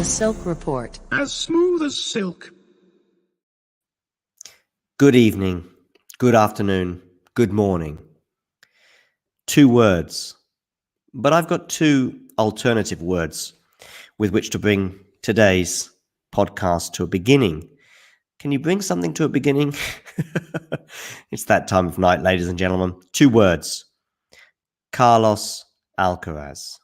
The Silk Report. As smooth as silk. Good evening, good afternoon, good morning. 2 words, but I've got 2 alternative words with which to bring today's podcast to a beginning. Can you bring something to a beginning? It's that time of night, ladies and gentlemen. 2 words. Carlos Alcaraz.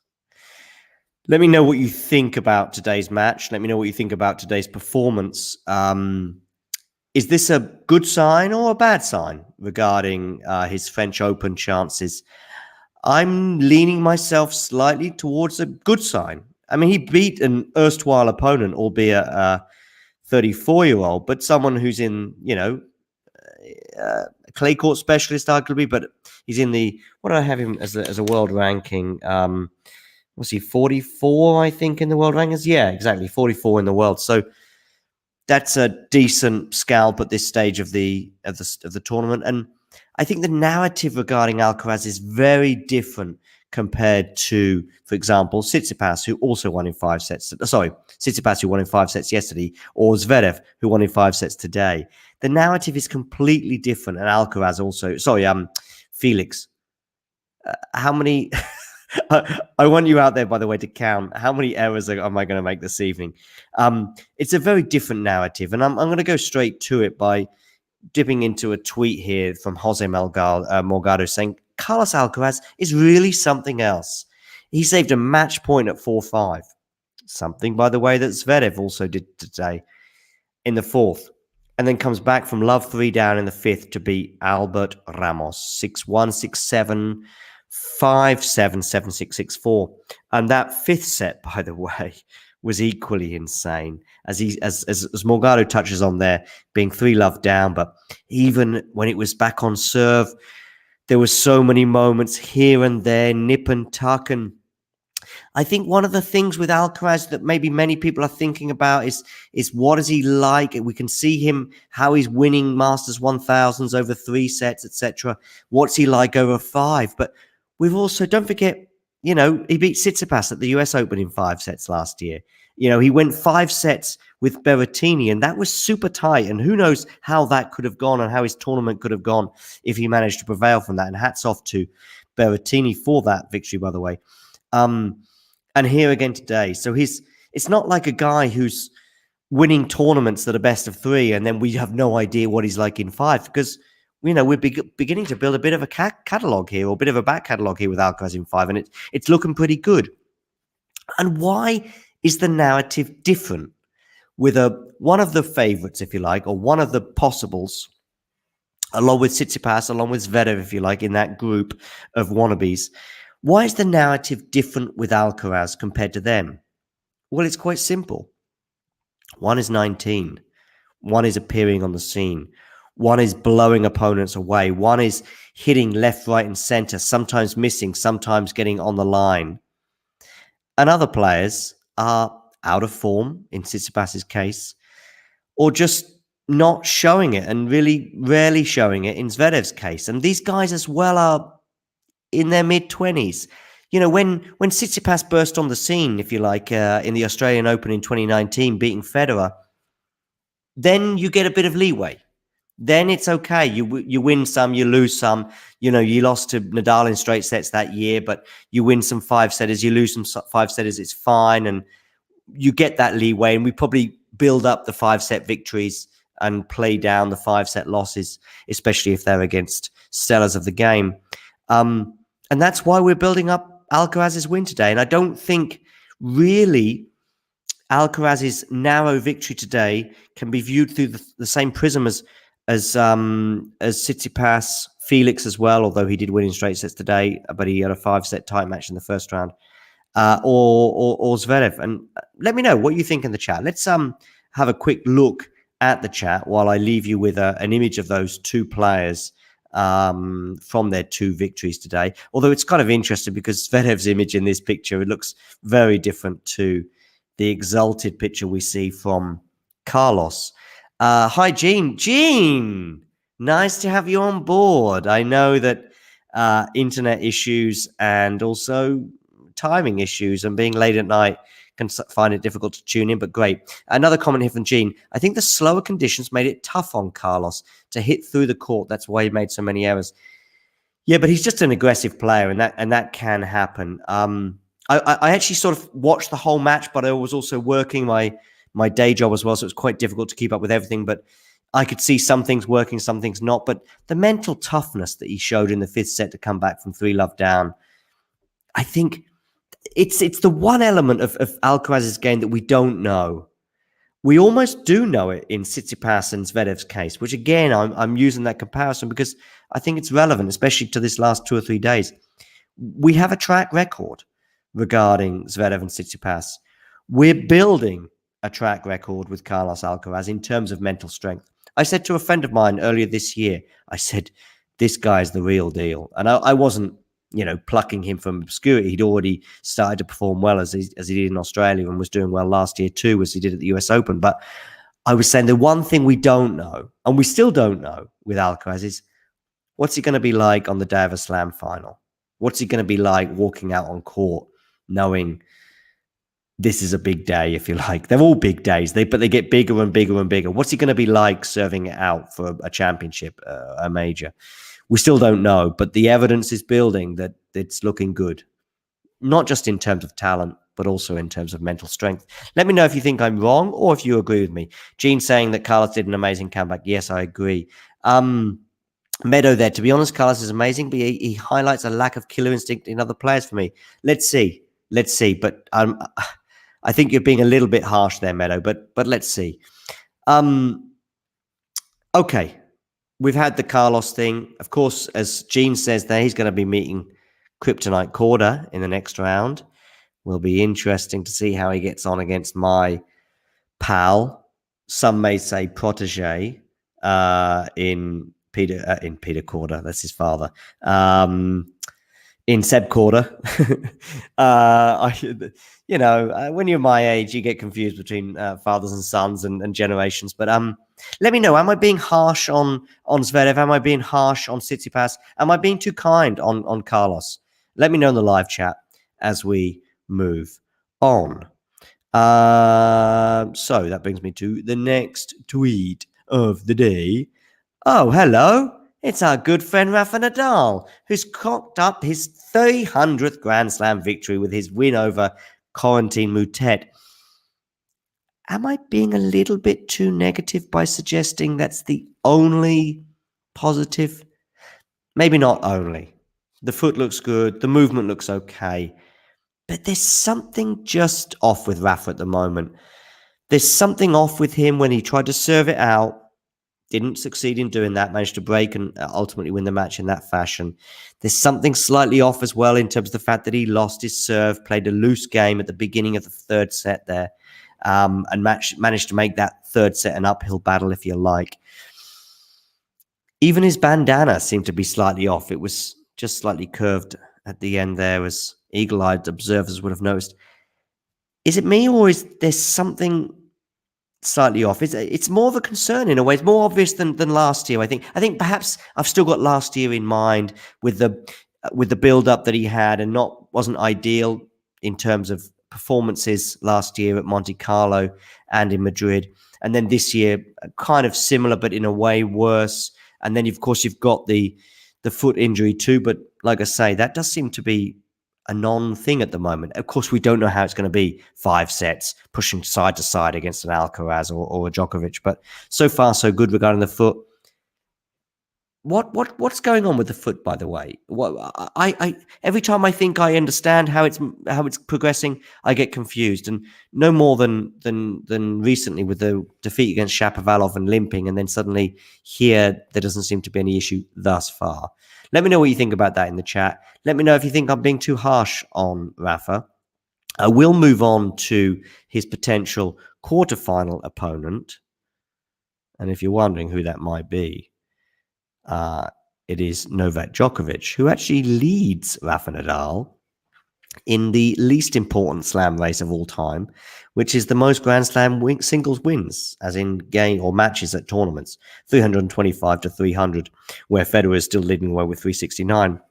Let me know what you think about today's match. Let me know what you think about today's performance. Is this a good sign or a bad sign regarding his French Open chances? I'm leaning myself slightly towards a good sign. I mean, he beat an erstwhile opponent, albeit a 34-year-old, but someone who's in, a clay court specialist, arguably, but he's in the, what do I have him as a world ranking? Was he 44, I think, in the world rankings? Yeah, exactly, 44 in the world. So that's a decent scalp at this stage of the tournament. And I think the narrative regarding Alcaraz is very different compared to, for example, Tsitsipas, who also won in 5 sets. Sorry, Tsitsipas, who won in 5 sets yesterday, or Zverev, who won in 5 sets today. The narrative is completely different. And Alcaraz also, Felix, how many... I want you out there, by the way, to count how many errors am I going to make this evening. It's a very different narrative, and I'm going to go straight to it by dipping into a tweet here from Jose Morgado saying, Carlos Alcaraz is really something else. He saved a match point at 4-5. Something, by the way, that Zverev also did today in the 4th. And then comes back from love 3 down in the 5th to beat Albert Ramos. 6-1, 6-7, 5-7, 7-6, 6-4. And that 5th set, by the way, was equally insane. As Morgado touches on there, being 3-love down, but even when it was back on serve, there were so many moments here and there, nip and tuck. And I think one of the things with Alcaraz that maybe many people are thinking about is what is he like? We can see him, how he's winning Masters 1000s over 3 sets, etc. What's he like over 5? But we've also, don't forget, he beat Tsitsipas at the US Open in 5 sets last year. He went 5 sets with Berrettini, and that was super tight. And who knows how that could have gone and how his tournament could have gone if he managed to prevail from that. And hats off to Berrettini for that victory, by the way. And here again today. So it's not like a guy who's winning tournaments that are best of 3, and then we have no idea what he's like in 5, because we're beginning to build a bit of a catalogue here, or a bit of a back catalogue here with Alcaraz in 5, and it's looking pretty good. And why is the narrative different with one of the favourites, if you like, or one of the possibles, along with Tsitsipas, along with Zverev, if you like, in that group of wannabes? Why is the narrative different with Alcaraz compared to them? Well, it's quite simple. One is 19. One is appearing on the scene. One is blowing opponents away. One is hitting left, right, and center, sometimes missing, sometimes getting on the line. And other players are out of form, in Tsitsipas's case, or just not showing it, and really rarely showing it in Zverev's case. And these guys as well are in their mid-20s. When Tsitsipas burst on the scene, if you like, in the Australian Open in 2019, beating Federer, then you get a bit of leeway. Then it's okay. You win some, you lose some. You lost to Nadal in straight sets that year, but you win some 5-setters, you lose some 5-setters, it's fine. And you get that leeway, and we probably build up the 5-set victories and play down the 5-set losses, especially if they're against stellars of the game. And that's why we're building up Alcaraz's win today. And I don't think really Alcaraz's narrow victory today can be viewed through the same prism as Tsitsipas, Felix as well, although he did win in straight sets today, but he had a 5-set tie match in the first round, or Zverev. And let me know what you think in the chat. Let's have a quick look at the chat while I leave you with an image of those 2 players from their 2 victories today. Although it's kind of interesting because Zverev's image in this picture, it looks very different to the exalted picture we see from Carlos. Hi, Gene. Gene, nice to have you on board. I know that internet issues and also timing issues and being late at night can find it difficult to tune in, but great. Another comment here from Gene. I think the slower conditions made it tough on Carlos to hit through the court. That's why he made so many errors. Yeah, but he's just an aggressive player, and that can happen. I actually sort of watched the whole match, but I was also working my day job as well, so it was quite difficult to keep up with everything. But I could see some things working, some things not. But the mental toughness that he showed in the fifth set to come back from 3-love down, I think it's the one element of Alcaraz's game that we don't know. We almost do know it in Tsitsipas and Zverev's case, which again, I'm using that comparison because I think it's relevant, especially to this last 2 or 3 days. We have a track record regarding Zverev and Tsitsipas. We're building a track record with Carlos Alcaraz in terms of mental strength. I said to a friend of mine earlier this year, I said, this guy's the real deal. And I wasn't, plucking him from obscurity. He'd already started to perform well as he did in Australia and was doing well last year too, as he did at the US Open. But I was saying the one thing we don't know, and we still don't know with Alcaraz, is what's he going to be like on the day of a slam final? What's he going to be like walking out on court knowing this is a big day, if you like? They're all big days, but they get bigger and bigger and bigger. What's he going to be like serving it out for a championship, a major? We still don't know, but the evidence is building that it's looking good, not just in terms of talent, but also in terms of mental strength. Let me know if you think I'm wrong or if you agree with me. Gene saying that Carlos did an amazing comeback. Yes, I agree. Meadow there. To be honest, Carlos is amazing, but he highlights a lack of killer instinct in other players for me. Let's see. But I think you're being a little bit harsh there, Meadow, but let's see. Okay. We've had the Carlos thing. Of course, as Gene says there, he's going to be meeting Kryptonite Korda in the next round. Will be interesting to see how he gets on against my pal. Some may say protege in Peter Korda. That's his father. In Seb Korda. When you're my age, you get confused between fathers and sons and generations. But let me know, am I being harsh on Zverev? Am I being harsh on Tsitsipas? Am I being too kind on Carlos? Let me know in the live chat as we move on. So that brings me to the next tweet of the day. Oh, hello. It's our good friend Rafa Nadal, who's cocked up his 300th Grand Slam victory with his win over Corentin Moutet. Am I being a little bit too negative by suggesting that's the only positive? Maybe not only. The foot looks good. The movement looks okay. But there's something just off with Rafa at the moment. There's something off with him when he tried to serve it out. Didn't succeed in doing that. Managed to break and ultimately win the match in that fashion. There's something slightly off as well in terms of the fact that he lost his serve, played a loose game at the beginning of the third set there. And managed to make that third set an uphill battle, if you like. Even his bandana seemed to be slightly off. It was just slightly curved at the end there, as eagle-eyed observers would have noticed. Is it me, or is there something slightly off? It's more of a concern in a way. It's more obvious than last year, I think. I think perhaps I've still got last year in mind with the build-up that he had, and wasn't ideal in terms of performances last year at Monte Carlo and in Madrid. And then this year, kind of similar, but in a way worse. And then, of course, you've got the foot injury too. But like I say, that does seem to be a non-thing at the moment. Of course, we don't know how it's going to be 5 sets, pushing side to side against an Alcaraz or a Djokovic. But so far, so good regarding the foot. What's going on with the foot, by the way? I every time I think I understand how it's progressing, I get confused, and no more than recently with the defeat against Shapovalov and limping, and then suddenly here there doesn't seem to be any issue thus far. Let me know what you think about that in the chat. Let me know if you think I'm being too harsh on Rafa. I will move on to his potential quarterfinal opponent, and if you're wondering who that might be, it is Novak Djokovic, who actually leads Rafa Nadal in the least important slam race of all time, which is the most Grand Slam singles wins, as in game or matches at tournaments, 325 to 300, where Federer is still leading away with 369.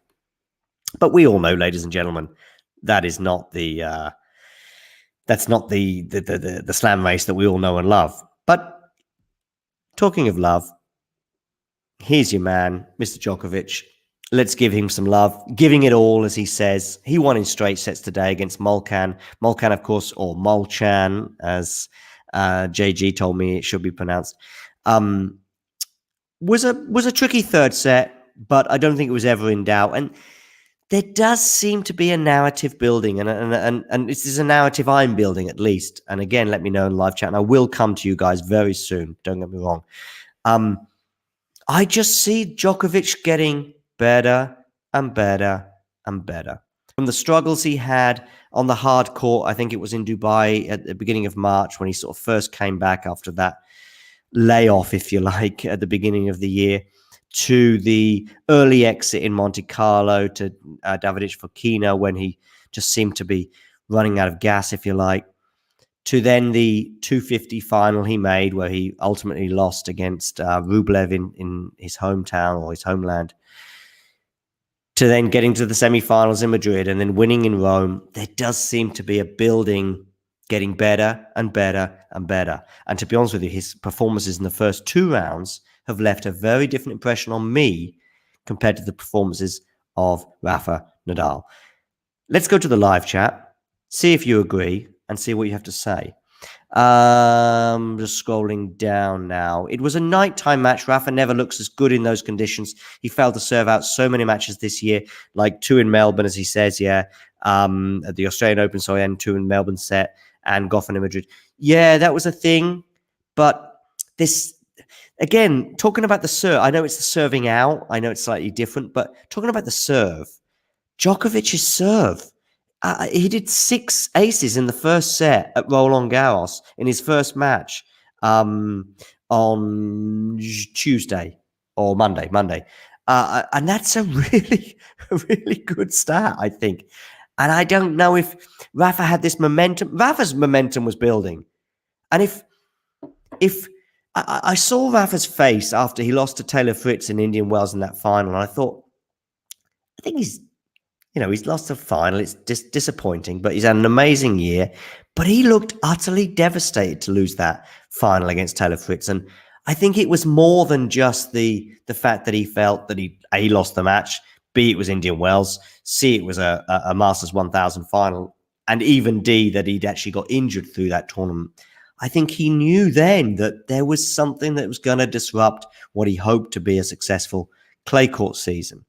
But we all know, ladies and gentlemen, that is not the That's not the slam race that we all know and love. But talking of love, here's your man, Mr. Djokovic. Let's give him some love, giving it all, as he says. He won in straight sets today against Molcan. Molcan, of course, or Molchan, as JG told me it should be pronounced. Was a tricky third set, but I don't think it was ever in doubt. And there does seem to be a narrative building, and this is a narrative I'm building at least. And again, let me know in live chat, and I will come to you guys very soon. Don't get me wrong. I just see Djokovic getting better and better and better. From the struggles he had on the hard court, I think it was in Dubai at the beginning of March when he sort of first came back after that layoff, if you like, at the beginning of the year, to the early exit in Monte Carlo, to Davidovich Fokina when he just seemed to be running out of gas, if you like, to then the 250 final he made where he ultimately lost against Rublev in his hometown or his homeland, to then getting to the semi-finals in Madrid and then winning in Rome. There does seem to be a building, getting better and better and better. And to be honest with you, his performances in the first two rounds have left a very different impression on me compared to the performances of Rafa Nadal. Let's go to the live chat, see if you agree, and see what you have to say. Just scrolling down now. It was a nighttime match. Rafa never looks as good in those conditions. He failed to serve out so many matches this year, like 2 in Melbourne, as he says, at the Australian Open, and 2 in Melbourne set, and Goffin in Madrid. Yeah, that was a thing. But this, again, talking about the serve, I know it's the serving out. I know it's slightly different, but talking about the serve, Djokovic's serve. He did 6 aces in the first set at Roland Garros in his first match on Tuesday or Monday. And that's a really good start, I think. And I don't know if Rafa had this momentum. Rafa's momentum was building. And if I saw Rafa's face after he lost to Taylor Fritz in Indian Wells in that final, and I thought, I think he's lost the final. It's disappointing, but he's had an amazing year. But he looked utterly devastated to lose that final against Taylor Fritz. And I think it was more than just the fact that he felt that he lost the match, B, it was Indian Wells, C, it was a Masters 1000 final, and even D, that he'd actually got injured through that tournament. I think he knew then that there was something that was going to disrupt what he hoped to be a successful clay court season.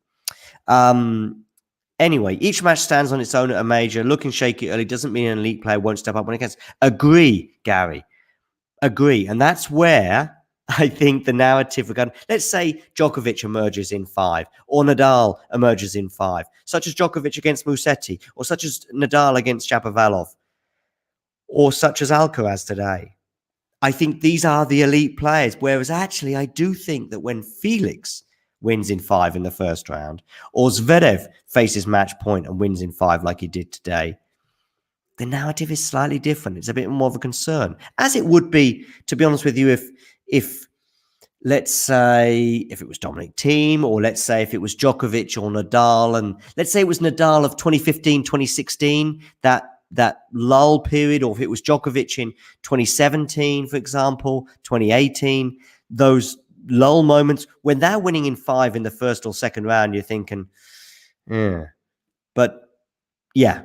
Anyway, each match stands on its own at a major. Looking shaky early doesn't mean an elite player won't step up when it counts. Agree, Gary. Agree. And that's where I think the narrative regarding, let's say Djokovic emerges in 5, or Nadal emerges in 5, such as Djokovic against Musetti, or such as Nadal against Shapovalov, or such as Alcaraz today. I think these are the elite players. Whereas actually, I do think that when Felix wins in 5 in the first round, or Zverev faces match point and wins in 5 like he did today, the narrative is slightly different. It's a bit more of a concern, as it would be, to be honest with you, if let's say if it was Dominic Thiem, or let's say if it was Djokovic or Nadal, and let's say it was Nadal of 2015, 2016, that lull period, or if it was Djokovic in 2017, for example, 2018, those lull moments when they're winning in 5 in the first or second round, you're thinking, yeah. But yeah,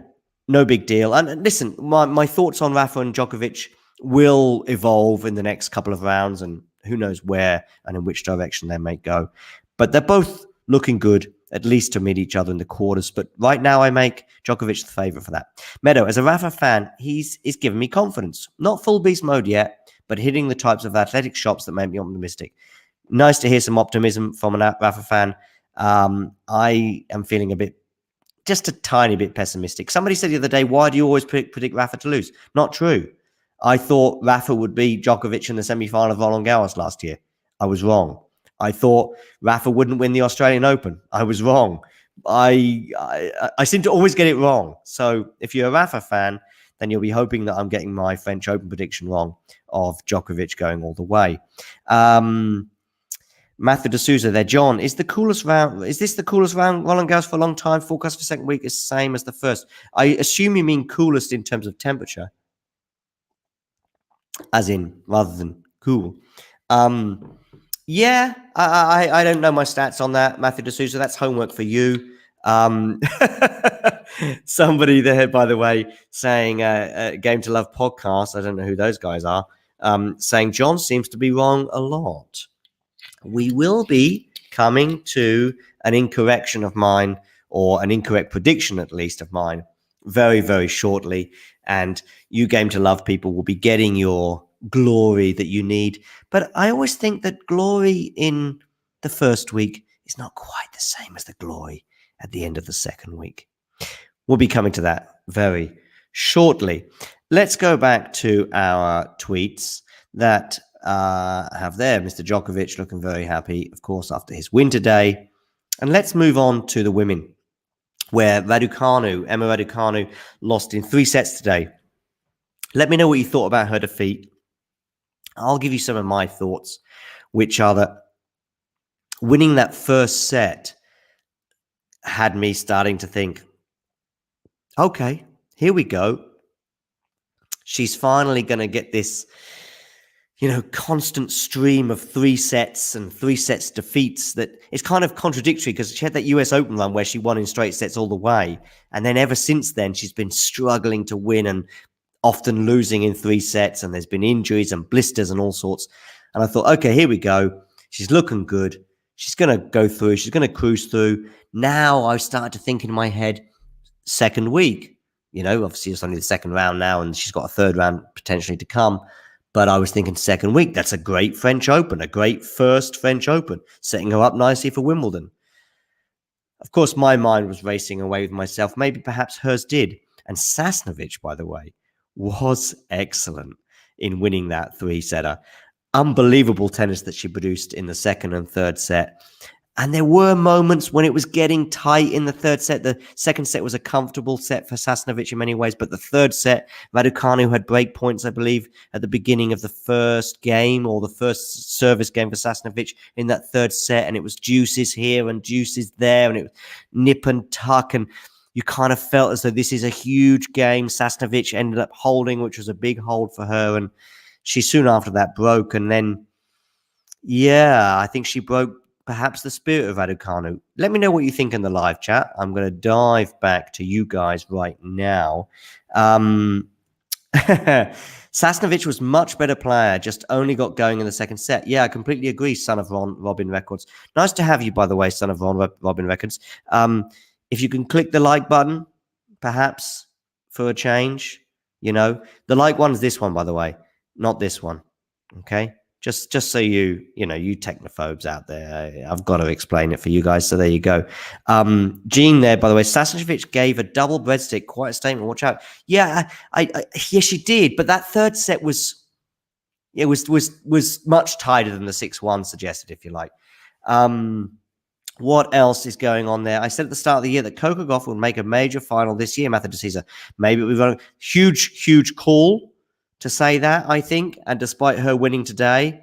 no big deal. And listen, my thoughts on Rafa and Djokovic will evolve in the next couple of rounds, and who knows where and in which direction they may go. But they're both looking good, at least to meet each other in the quarters. But right now, I make Djokovic the favourite for that. Meadow, as a Rafa fan, he's given me confidence. Not full beast mode yet, but hitting the types of athletic shots that make me optimistic. Nice to hear some optimism from a Rafa fan. I am feeling just a tiny bit pessimistic. Somebody said the other day, why do you always predict Rafa to lose? Not true. I thought Rafa would beat Djokovic in the semi-final of Roland Garros last year. I was wrong. I thought Rafa wouldn't win the Australian Open. I was wrong. I seem to always get it wrong. So if you're a Rafa fan, then you'll be hoping that I'm getting my French Open prediction wrong of Djokovic going all the way. Matthew D'Souza there. John, is this the coolest round Roland Garros for a long time? Forecast for second week is the same as the first. I assume you mean coolest in terms of temperature. as in rather than cool. Yeah, I don't know my stats on that, Matthew D'Souza. That's homework for you. Somebody there, by the way, saying Game to Love podcast. I don't know who those guys are. Saying John seems to be wrong a lot. We will be coming to an incorrection of mine, or an incorrect prediction at least of mine, very, very shortly. And you Game to Love people will be getting your glory that you need. But I always think that glory in the first week is not quite the same as the glory at the end of the second week. We'll be coming to that very shortly. Let's go back to our tweets that have there. Mr. Djokovic looking very happy, of course, after his win today. And let's move on to the women, where Emma Raducanu lost in 3 sets today. Let me know what you thought about her defeat. I'll give you some of my thoughts, which are that winning that first set had me starting to think, okay, here we go. She's finally going to get this, constant stream of 3 sets and 3 sets defeats that is kind of contradictory, because she had that US Open run where she won in straight sets all the way. And then ever since then, she's been struggling to win and often losing in 3 sets. And there's been injuries and blisters and all sorts. And I thought, okay, here we go. She's looking good. She's going to go through. She's going to cruise through. Now I started to think in my head, second week, obviously it's only the second round now and she's got a third round potentially to come. But I was thinking second week, that's a great French Open, a great first French Open, setting her up nicely for Wimbledon. Of course, my mind was racing away with myself. Maybe perhaps hers did. And Sasnovich, by the way, was excellent in winning that 3-setter. Unbelievable tennis that she produced in the second and third set. And there were moments when it was getting tight in the third set. The second set was a comfortable set for Sasnovich in many ways, but the third set, Raducanu had break points, I believe, at the beginning of the first game, or the first service game for Sasnovich in that third set, and it was juices here and juices there, and it was nip and tuck, and you kind of felt as though this is a huge game. Sasnovich ended up holding, which was a big hold for her, and she soon after that broke, and then, I think she broke perhaps the spirit of Adakanu. Let me know what you think in the live chat. I'm going to dive back to you guys right now. Sasnovich was much better player, just only got going in the second set. Yeah, I completely agree, son of Robin Records. Nice to have you, by the way, son of Robin Records. If you can click the like button, perhaps, for a change, the like one is this one, by the way, not this one, okay? Just so you technophobes out there, I've got to explain it for you guys. So there you go. Jean there, by the way, Sasnovich gave a double breadstick. Quite a statement. Watch out. Yeah, yes, she did. But that third set was much tighter than the 6-1 suggested, if you like. What else is going on there? I said at the start of the year that Coco Gauff will make a major final this year, Matthew D'Souza. Maybe we've got a huge call to say that, I think, and despite her winning today,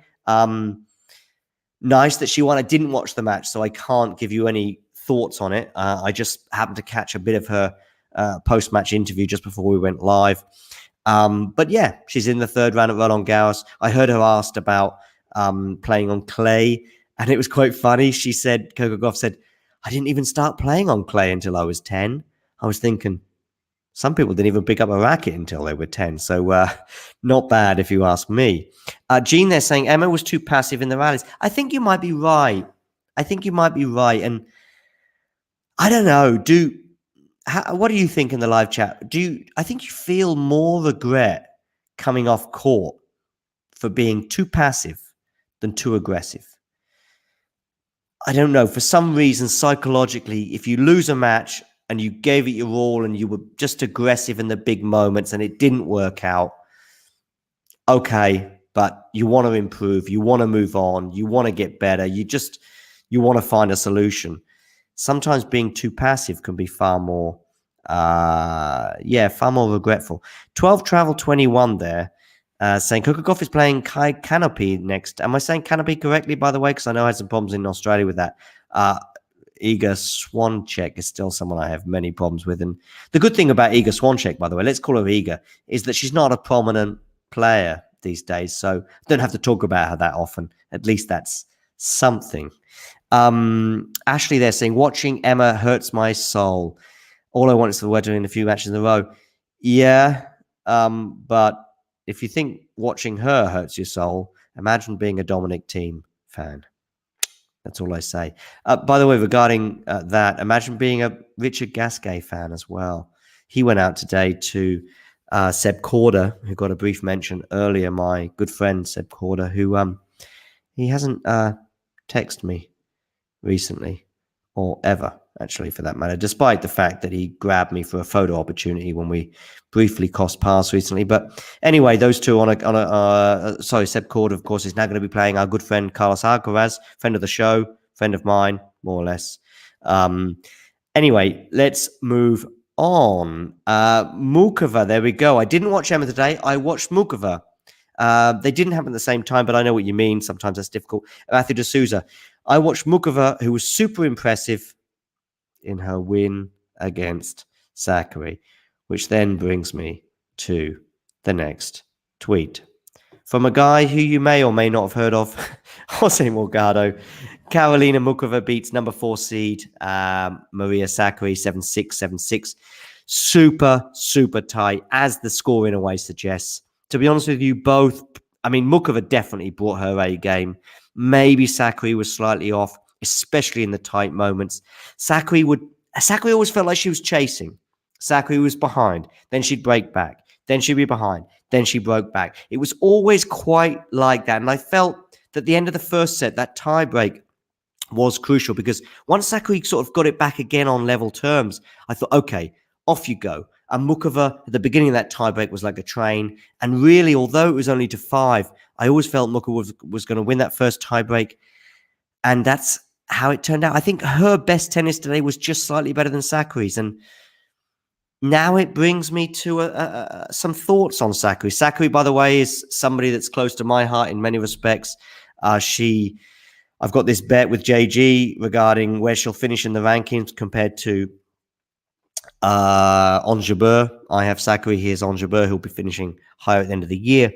nice that she won. I didn't watch the match, so I can't give you any thoughts on it. I just happened to catch a bit of her post-match interview just before we went live. But yeah, she's in the third round at Roland Garros. I heard her asked about playing on clay, and it was quite funny. She said, Coco Gauff said, I didn't even start playing on clay until I was 10. I was thinking, some people didn't even pick up a racket until they were 10. So not bad if you ask me. Jean there saying Emma was too passive in the rallies. I think you might be right. And I don't know. What do you think in the live chat? I think you feel more regret coming off court for being too passive than too aggressive? I don't know. For some reason, psychologically, if you lose a match and you gave it your all and you were just aggressive in the big moments and it didn't work out, okay, but you want to improve, you want to move on, you want to get better, you want to find a solution. Sometimes being too passive can be far more regretful. 12 Travel 21 there, saying Coco Gauff is playing Kai Canopy next. Am I saying Canopy correctly, by the way? Because I know I had some problems in Australia with that. Iga Swiatek is still someone I have many problems with. And the good thing about Iga Swiatek, by the way, let's call her Iga, is that she's not a prominent player. these days, so I don't have to talk about her that often. At least that's something. Ashley, they're saying, watching Emma hurts my soul. All I want is for we're doing a few matches in a row. Yeah, but if you think watching her hurts your soul, imagine being a Dominic Thiem fan. That's all I say. By the way, regarding that, imagine being a Richard Gasquet fan as well. He went out today to Seb Korda, who got a brief mention earlier, my good friend Seb Korda, who he hasn't texted me recently, or ever, actually, for that matter, despite the fact that he grabbed me for a photo opportunity when we briefly crossed paths recently. But anyway, those two Seb Korda, of course, is now going to be playing our good friend Carlos Alcaraz, friend of the show, friend of mine, more or less. Anyway, let's move on. Mukova, there we go. I didn't watch Emma today. I watched Mukova. They didn't happen at the same time, but I know what you mean. Sometimes that's difficult. Matthew de Souza. I watched Mukova, who was super impressive in her win against Sakkari, which then brings me to the next tweet. From a guy who you may or may not have heard of, Jose Morgado, Karolina Mukova beats number 4 seed Maria Sakkari 7-6, 7-6. Super, super tight, as the score in a way suggests. To be honest with you, both, I mean, Mukova definitely brought her A game. Maybe Sakkari was slightly off, especially in the tight moments. Sakkari always felt like she was chasing. Sakkari was behind. Then she'd break back. Then she'd be behind. Then she broke back. It was always quite like that. And I felt that at the end of the first set, that tie break was crucial, because once Sakkari sort of got it back again on level terms, I thought, okay, off you go. And Mukova, at the beginning of that tiebreak, was like a train. And really, although it was only to 5, I always felt Mukova was going to win that first tiebreak. And that's how it turned out. I think her best tennis today was just slightly better than Sakkari's. And now it brings me to some thoughts on Sakkari. Sakkari, by the way, is somebody that's close to my heart in many respects. I've got this bet with JG regarding where she'll finish in the rankings compared to Ons Jabeur. I have Sakkari. Here's Ons Jabeur, who'll be finishing higher at the end of the year.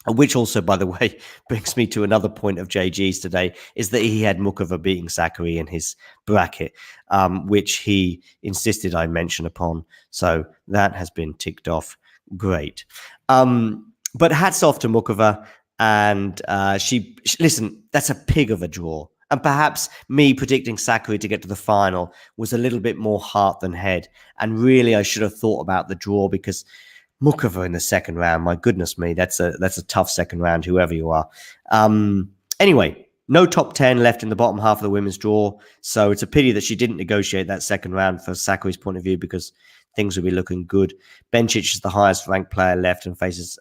Which also, by the way, brings me to another point of JG's today, is that he had Mukova beating Sakkari in his bracket, which he insisted I mention upon. So that has been ticked off. Great. But hats off to Mukova. And listen, that's a pig of a draw. And perhaps me predicting Sakkari to get to the final was a little bit more heart than head. And really, I should have thought about the draw, because Mukova in the second round, my goodness me, that's a tough second round, whoever you are. Anyway, no top 10 left in the bottom half of the women's draw. So it's a pity that she didn't negotiate that second round for Sakkari's point of view, because things would be looking good. Bencic is the highest ranked player left and faces,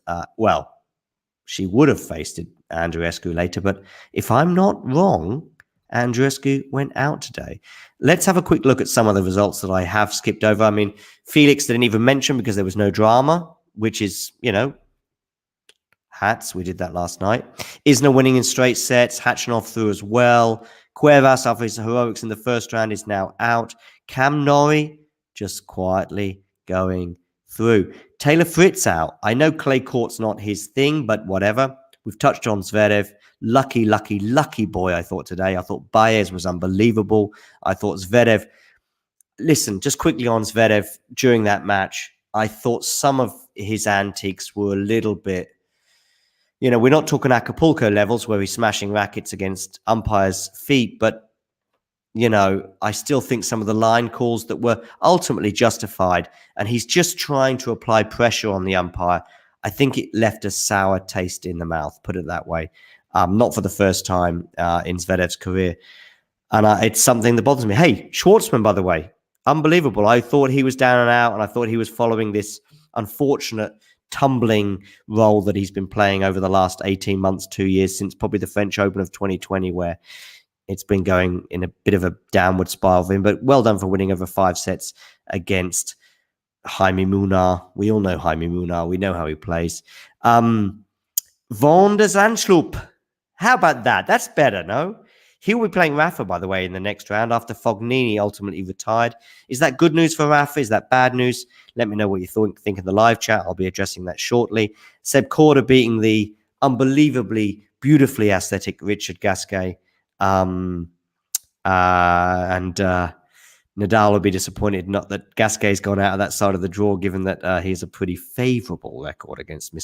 she would have faced Andreescu later. But if I'm not wrong, Andreescu went out today. Let's have a quick look at some of the results that I have skipped over. I mean, Felix didn't even mention because there was no drama, which is, hats. We did that last night. Isner winning in straight sets. Hachanov through as well. Cuevas, after his heroics in the first round, is now out. Cam Norrie just quietly going through. Taylor Fritz out. I know clay court's not his thing, but whatever. We've touched on Zverev. Lucky boy, I thought today. I thought Baez was unbelievable. I thought Zverev... Listen, just quickly on Zverev, during that match, I thought some of his antiques were a little bit... we're not talking Acapulco levels where he's smashing rackets against umpires' feet, but, I still think some of the line calls that were ultimately justified, and he's just trying to apply pressure on the umpire. I think it left a sour taste in the mouth, put it that way. Not for the first time in Zverev's career. And it's something that bothers me. Hey, Schwartzman, by the way, unbelievable. I thought he was down and out, and I thought he was following this unfortunate tumbling role that he's been playing over the last 18 months, 2 years, since probably the French Open of 2020, where it's been going in a bit of a downward spiral for him. But well done for winning over 5 sets against Jaime Munar. We all know Jaime Munar. We know how he plays. Van der Zandschulp. How about that? That's better, no? He'll be playing Rafa, by the way, in the next round after Fognini ultimately retired. Is that good news for Rafa? Is that bad news? Let me know what you think in the live chat. I'll be addressing that shortly. Seb Korda beating the unbelievably, beautifully aesthetic Richard Gasquet. Nadal will be disappointed not that Gasquet's gone out of that side of the draw, given that he has a pretty favourable record against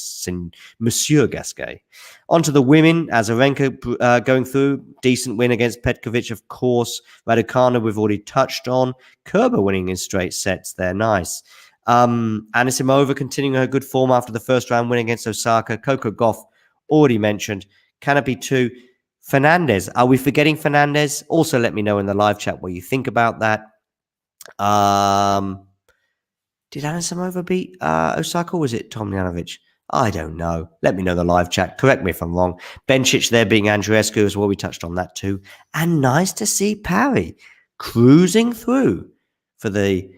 Monsieur Gasquet. On to the women, Azarenka going through, decent win against Petkovic, of course. Adakanu we've already touched on. Kerber winning in straight sets there, nice. Anisimova continuing her good form after the first round win against Osaka. Coco Gauff, already mentioned. Canopy 2. Fernandez, are we forgetting Fernandez? Also let me know in the live chat what you think about that. Did Anisimova beat Osaka, or was it Tomljanovic? I don't know. Let me know in the live chat. Correct me if I'm wrong. Bencic there being Andreescu as well. We touched on that too. And nice to see Parry cruising through for the,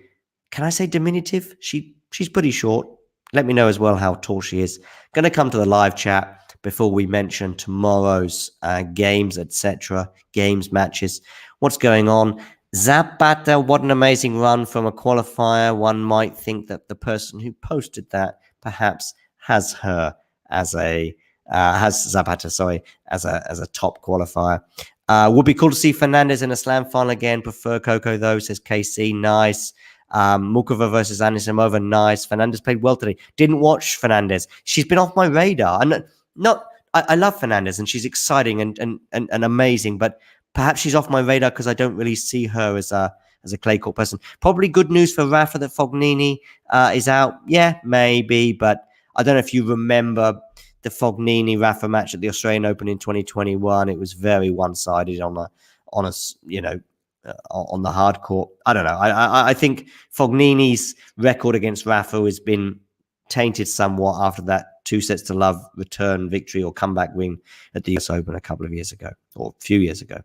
can I say diminutive? She's pretty short. Let me know as well how tall she is. Going to come to the live chat before we mention tomorrow's games, etc. Games, matches. What's going on? Zapata, what an amazing run from a qualifier. One might think that the person who posted that perhaps has her as a has Zapata, as a top qualifier. Would be cool to see Fernandez in a slam final again. Prefer Coco though, says KC. Nice. Mukova versus Anisimova, nice. Fernandez played well today. Didn't watch Fernandez. She's been off my radar. And I love Fernandez and she's exciting and amazing, but perhaps she's off my radar because I don't really see her as a clay court person. Probably good news for Rafa that Fognini is out. Yeah, maybe, but I don't know if you remember the Fognini-Rafa match at the Australian Open in 2021. It was very one-sided on the hard court. I don't know. I think Fognini's record against Rafa has been tainted somewhat after that 2-0 return victory or comeback win at the US Open a couple of years ago, or a few years ago.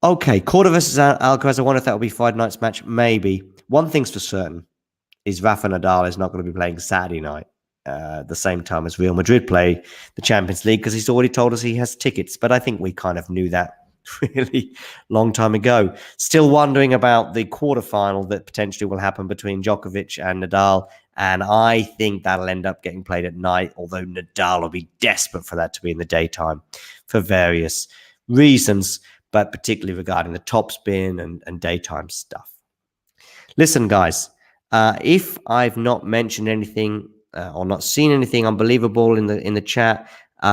Okay, Korda versus Alcaraz. I wonder if that will be Friday night's match. Maybe. One thing's for certain is Rafa Nadal is not going to be playing Saturday night the same time as Real Madrid play the Champions League because he's already told us he has tickets. But I think we kind of knew that really long time ago. Still wondering about the quarterfinal that potentially will happen between Djokovic and Nadal. And I think that'll end up getting played at night, although Nadal will be desperate for that to be in the daytime for various reasons, but particularly regarding the topspin and daytime stuff. Listen, guys, if I've not mentioned anything or not seen anything unbelievable in the chat,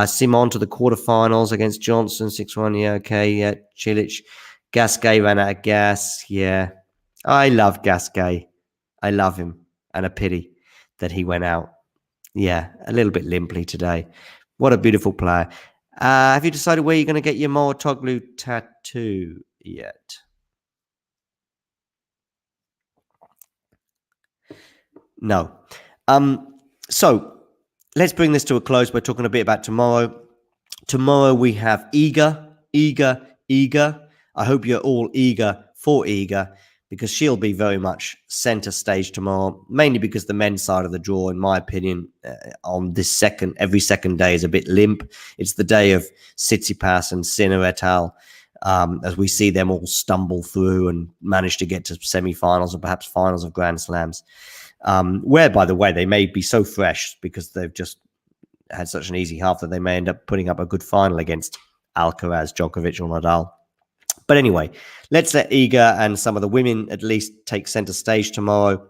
Simon to the quarterfinals against Johnson, 6-1. Yeah, okay. Yeah, Cilic. Gasquet ran out of gas. Yeah, I love Gasquet. I love him. And a pity that he went out. Yeah, a little bit limply today. What a beautiful player. Have you decided where you're going to get your Mouratoglou tattoo yet? No. So let's bring this to a close by talking a bit about tomorrow. Tomorrow we have Iga. I hope you're all eager for Iga because she'll be very much center stage tomorrow, mainly because the men's side of the draw, in my opinion, on this every second day is a bit limp. It's the day of Tsitsipas and Sinner et al. As we see them all stumble through and manage to get to semi-finals or perhaps finals of Grand Slams. Where, by the way, they may be so fresh because they've just had such an easy half that they may end up putting up a good final against Alcaraz, Djokovic, or Nadal. But anyway, let's let Iga and some of the women at least take center stage tomorrow.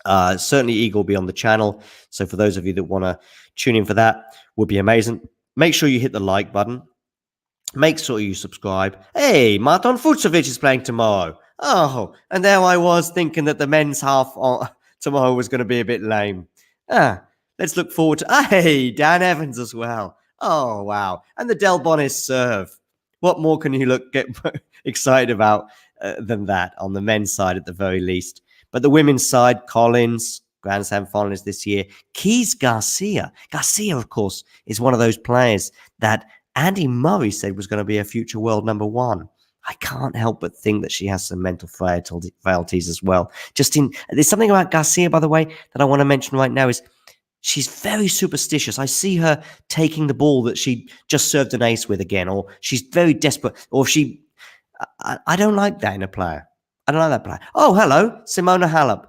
Certainly Iga will be on the channel. So for those of you that want to tune in for that, would be amazing. Make sure you hit the like button. Make sure you subscribe. Hey, Marton Fucsovic is playing tomorrow. Oh, and there I was thinking that the men's half tomorrow was going to be a bit lame. Let's look forward to... Hey, Dan Evans as well. Oh, wow. And the Del Bonis serve. What more can you get excited about than that on the men's side at the very least? But the women's side, Collins, Grand Slam finalist this year. Keys Garcia. Garcia, of course, is one of those players that Andy Murray said was going to be a future world number one. I can't help but think that she has some mental frailties as well. There's something about Garcia, by the way, that I want to mention right now is She's very superstitious. I see her taking the ball that she just served an ace with again, or she's very desperate, or I don't like that in a player. I don't like that player. Oh, hello, Simona Halep.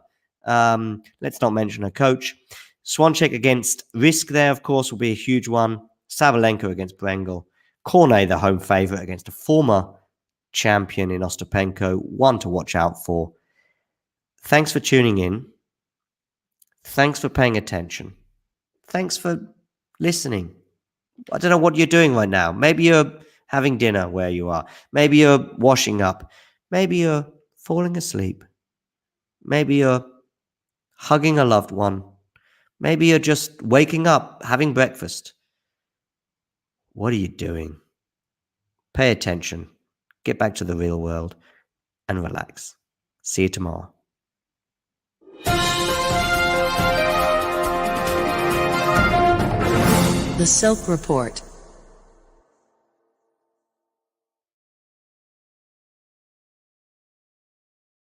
Let's not mention her coach. Swanchek against Risk there, of course, will be a huge one. Sabalenka against Brengel. Cornet, the home favourite, against a former champion in Ostapenko. One to watch out for. Thanks for tuning in. Thanks for paying attention. Thanks for listening. I don't know what you're doing right now. Maybe you're having dinner where you are. Maybe you're washing up. Maybe you're falling asleep. Maybe you're hugging a loved one. Maybe you're just waking up, having breakfast. What are you doing? Pay attention. Get back to the real world and relax. See you tomorrow. The Silk Report.